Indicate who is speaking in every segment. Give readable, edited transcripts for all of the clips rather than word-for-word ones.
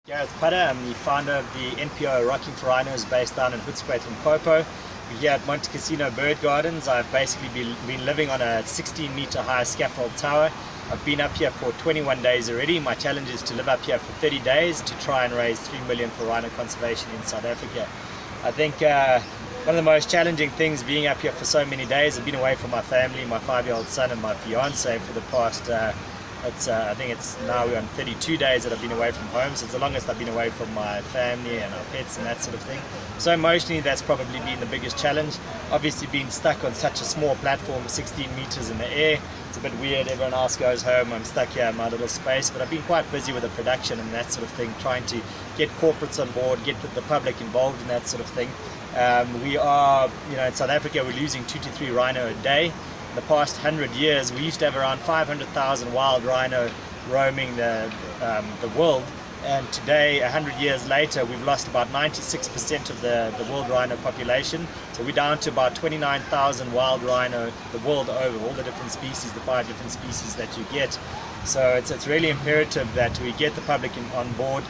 Speaker 1: Gareth Putter, I'm the founder of the NPO Rocking for Rhinos based down in Hoedspruit in Popo. We're here at Monte Cassino Bird Gardens. I've basically been living on a 16-metre high scaffold tower. I've been up here for 21 days already. My challenge is to live up here for 30 days to try and raise 3 million for rhino conservation in South Africa. I think one of the most challenging things being up here for so many days, I've been away from my family, my 5-year-old son and my fiance for the past I think it's now we're on 32 days that I've been away from home, so it's the longest I've been away from my family and our pets and that sort of thing. So emotionally that's probably been the biggest challenge. Obviously being stuck on such a small platform, 16 meters in the air, it's a bit weird. Everyone else goes home, I'm stuck here in my little space, but I've been quite busy with the production and that sort of thing, trying to get corporates on board, get the public involved in that sort of thing. We are, in South Africa we're losing 2 to 3 rhino a day. The past 100 years we used to have around 500,000 wild rhino roaming the world, and today 100 years later we've lost about 96% of the world rhino population, so we're down to about 29,000 wild rhino the world over, all the different species, the 5 different species that you get. So it's really imperative that we get the public on board.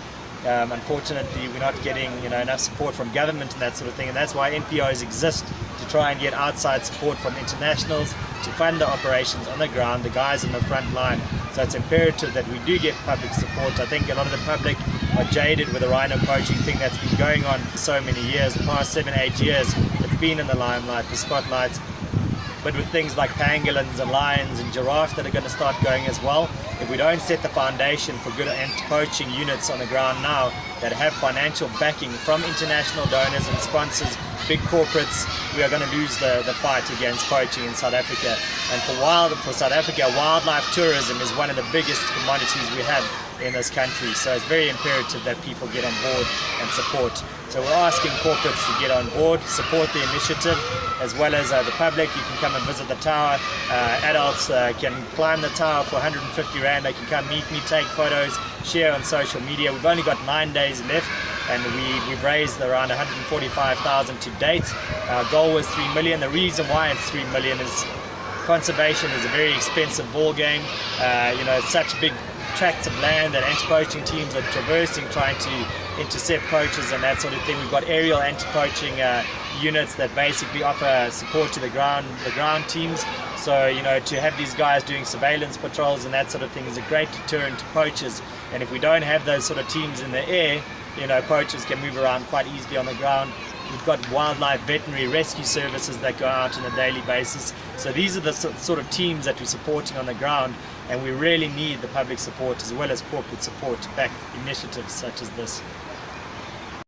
Speaker 1: Unfortunately we're not getting enough support from government and that sort of thing, and that's why NPOs exist, to try and get outside support from internationals to fund the operations on the ground, the guys on the front line. So it's imperative that we do get public support. I think a lot of the public are jaded with the rhino poaching thing that's been going on for so many years. The past 7-8 years it's been in the limelight, the spotlight. But with things like pangolins and lions and giraffes that are going to start going as well, if we don't set the foundation for good anti-poaching units on the ground now that have financial backing from international donors and sponsors, big corporates, we are going to lose the fight against poaching in South Africa. And for South Africa, wildlife tourism is one of the biggest commodities we have in this country. So it's very imperative that people get on board and support. So we're asking corporates to get on board, support the initiative, as well as the public. You can come and visit the tower. Adults can climb the tower for 150 Rand. They can come meet me, take photos, share on social media. We've only got 9 days left, and we've raised around 145,000 to date. Our goal was 3 million. The reason why it's 3 million is conservation is a very expensive ball game. It's such big tracts of land that anti-poaching teams are traversing, trying to intercept poachers and that sort of thing. We've got aerial anti-poaching units that basically offer support to the ground teams. So to have these guys doing surveillance patrols and that sort of thing is a great deterrent to poachers. And if we don't have those sort of teams in the air, poachers can move around quite easily on the ground. We've got wildlife veterinary rescue services that go out on a daily basis. So these are the sort of teams that we're supporting on the ground, and we really need the public support as well as corporate support to back initiatives such as this.